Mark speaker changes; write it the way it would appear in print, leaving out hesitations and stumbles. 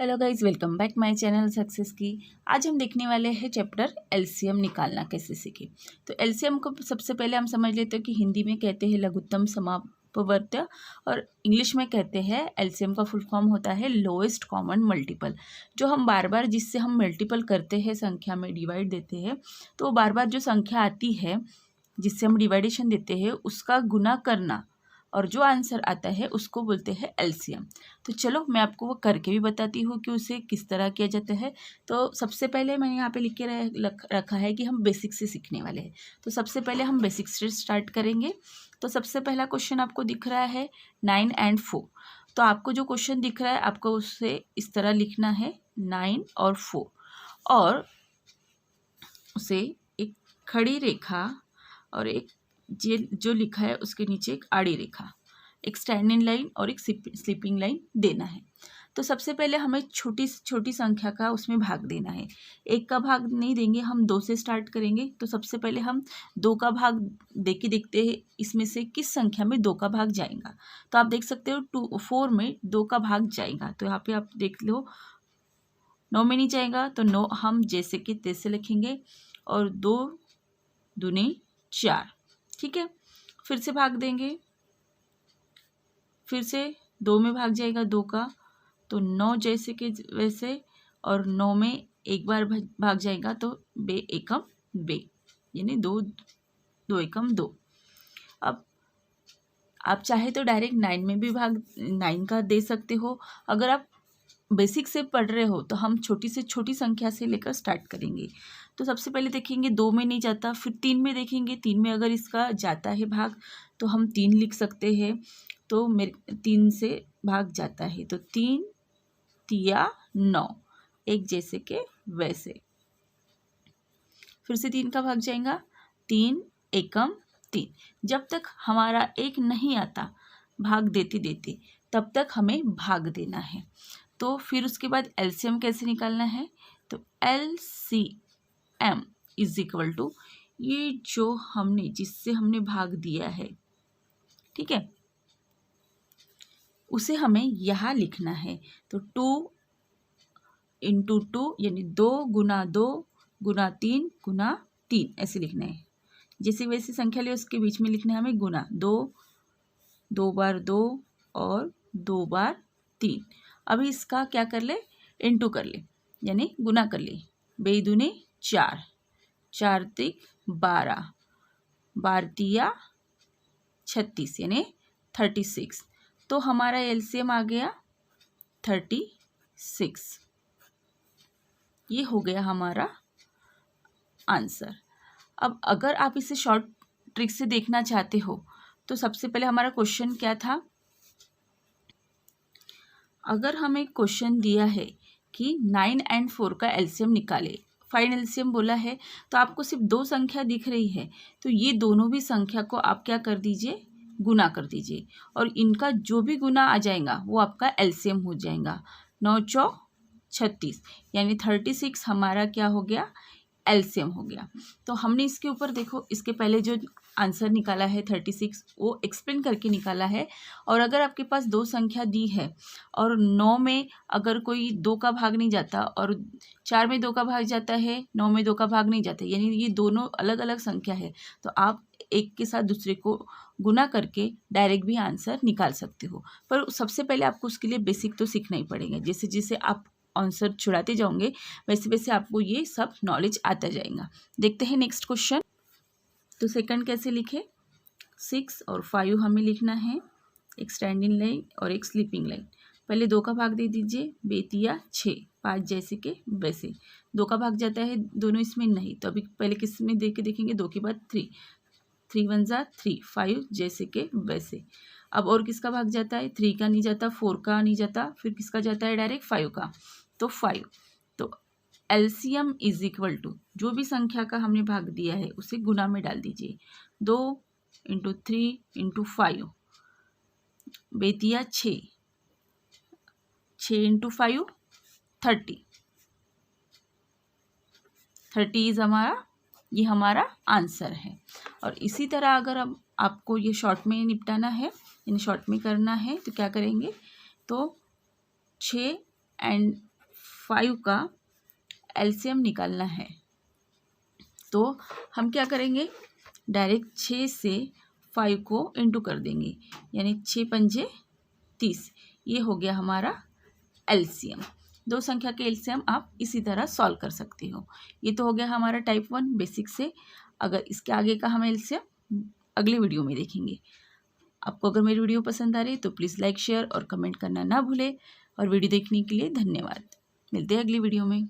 Speaker 1: Hello guys, welcome back my channel success की। आज हम देखने वाले हैं चैप्टर एलसीएम निकालना कैसे सीखे। तो एलसीएम को सबसे पहले हम समझ लेते हैं कि हिंदी में कहते हैं लघुत्तम समापवर्त्य और इंग्लिश में कहते हैं एलसीएम का फुल फॉर्म होता है लोएस्ट कॉमन मल्टीपल। जो हम बार बार जिससे हम मल्टीपल करते हैं, संख्या में डिवाइड देते हैं, तो बार बार जो संख्या आती है जिससे हम डिवाइडेशन देते हैं उसका गुना करना और जो आंसर आता है उसको बोलते हैं एलसीएम। तो चलो मैं आपको वो करके भी बताती हूँ कि उसे किस तरह किया जाता है। तो सबसे पहले मैंने यहाँ पे लिख के रखा है कि हम बेसिक से सीखने वाले हैं। तो सबसे पहले हम बेसिक से स्टार्ट करेंगे। तो सबसे पहला क्वेश्चन आपको दिख रहा है 9 and 4। तो आपको जो क्वेश्चन दिख रहा है आपको उसे इस तरह लिखना है 9 और 4, और उसे एक खड़ी रेखा और एक जो लिखा है उसके नीचे एक आड़ी रेखा, एक स्टैंडिंग लाइन और एक स्लीपिंग लाइन देना है। तो सबसे पहले हमें छोटी छोटी संख्या का उसमें भाग देना है। एक का भाग नहीं देंगे, हम 2 से स्टार्ट करेंगे। तो सबसे पहले हम 2 का भाग दे के देखते हैं इसमें से किस संख्या में 2 का भाग जाएगा। तो आप देख सकते हो 4 में 2 का भाग जाएगा। तो यहाँ पे आप देख लो 9 में नहीं जाएगा, तो 9 हम जैसे कि तैसे लिखेंगे और 2 दूनी 4। ठीक है, फिर से भाग देंगे, फिर से 2 में भाग जाएगा 2 का, तो 9 जैसे कि वैसे, और 9 में एक बार भाग जाएगा तो बे एकम बे, यानी 2 2 एकम 2। अब आप चाहे तो डायरेक्ट 9 में भी भाग 9 का दे सकते हो। अगर आप बेसिक से पढ़ रहे हो तो हम छोटी से छोटी संख्या से लेकर स्टार्ट करेंगे। तो सबसे पहले देखेंगे 2 में नहीं जाता, फिर 3 में देखेंगे, 3 में अगर इसका जाता है भाग तो हम 3 लिख सकते हैं। तो मेरे 3 से भाग जाता है तो 3 तिया 9, एक जैसे के वैसे। फिर से 3 का भाग जाएगा, 3 एकम 3। जब तक हमारा एक नहीं आता भाग देते देते तब तक हमें भाग देना है। तो फिर उसके बाद एलसीएम कैसे निकालना है। तो एलसीएम इज इक्वल टू ये जो हमने जिससे हमने भाग दिया है, ठीक है, उसे हमें यहाँ लिखना है। तो 2 इंटू 2 यानी 2 गुना 2 गुना 3 गुना 3 ऐसे लिखना है। जैसे वैसे संख्या ले उसके बीच में लिखना है हमें गुना 2, 2 बार 2 और 2 बार 3। अभी इसका क्या कर ले, इंटू कर ले, यानी गुना कर ले। बे दूने 4, 4 तिक 12, 12 तिया 36 यानी 36। तो हमारा एलसीएम आ गया 36। ये हो गया हमारा आंसर। अब अगर आप इसे शॉर्ट ट्रिक से देखना चाहते हो तो सबसे पहले हमारा क्वेश्चन क्या था। अगर हमें क्वेश्चन दिया है कि 9 and 4 का एलसीएम निकाले, फाइंड एलसीएम बोला है, तो आपको सिर्फ 2 संख्या दिख रही है, तो ये दोनों भी संख्या को आप क्या कर दीजिए, गुना कर दीजिए, और इनका जो भी गुना आ जाएगा वो आपका एलसीएम हो जाएगा। 9 चौ 36 यानी 36 हमारा क्या हो गया, एलसीएम हो गया। तो हमने इसके ऊपर देखो, इसके पहले जो आंसर निकाला है 36 वो एक्सप्लेन करके निकाला है। और अगर आपके पास 2 संख्या दी है और 9 में अगर कोई 2 का भाग नहीं जाता और 4 में 2 का भाग जाता है, 9 में 2 का भाग नहीं जाता, यानी ये दोनों अलग अलग संख्या है, तो आप एक के साथ दूसरे को गुना करके डायरेक्ट भी आंसर निकाल सकते हो। पर सबसे पहले आपको उसके लिए बेसिक तो सीखना ही पड़ेगा। जैसे जैसे आप आंसर छुड़ाते जाओगे वैसे वैसे आपको ये सब नॉलेज आता जाएगा। देखते हैं नेक्स्ट क्वेश्चन। तो सेकंड कैसे लिखे, 6 और 5 हमें लिखना है, एक स्टैंडिंग लाइन और एक स्लीपिंग लाइन। पहले 2 का भाग दे दीजिए, बेतिया 6, 5 जैसे के वैसे। 2 का भाग जाता है दोनों इसमें नहीं, तो अभी पहले किस में देख के देखेंगे, 2 के बाद 3, 3 1 जा 3, 5 जैसे के वैसे। अब और किसका भाग जाता है, 3 का नहीं जाता, 4 का नहीं जाता, फिर किसका जाता है डायरेक्ट 5 का, तो 5। तो एलसीएम इज इक्वल टू जो भी संख्या का हमने भाग दिया है उसे गुना में डाल दीजिए। 2 into 3 into 5, Bettiah 6, 6 into 5 30, 30 is हमारा, ये हमारा आंसर है। और इसी तरह अगर अब आपको ये शॉर्ट में निपटाना है, यानी शॉर्ट में करना है, तो क्या करेंगे, तो 6 and 5 का एलसीएम निकालना है। तो हम क्या करेंगे, डायरेक्ट 6 से 5 को इंटू कर देंगे, यानी 6 पंजे 30। ये हो गया हमारा एलसीएम। दो संख्या के एलसीएम आप इसी तरह सॉल्व कर सकते हो। ये तो हो गया हमारा टाइप 1 बेसिक से। अगर इसके आगे का हम एलसीएम अगले वीडियो में देखेंगे। आपको अगर मेरी वीडियो पसंद आ रही है तो प्लीज़ लाइक, शेयर और कमेंट करना ना भूलें। और वीडियो देखने के लिए धन्यवाद। मिलते हैं अगली वीडियो में।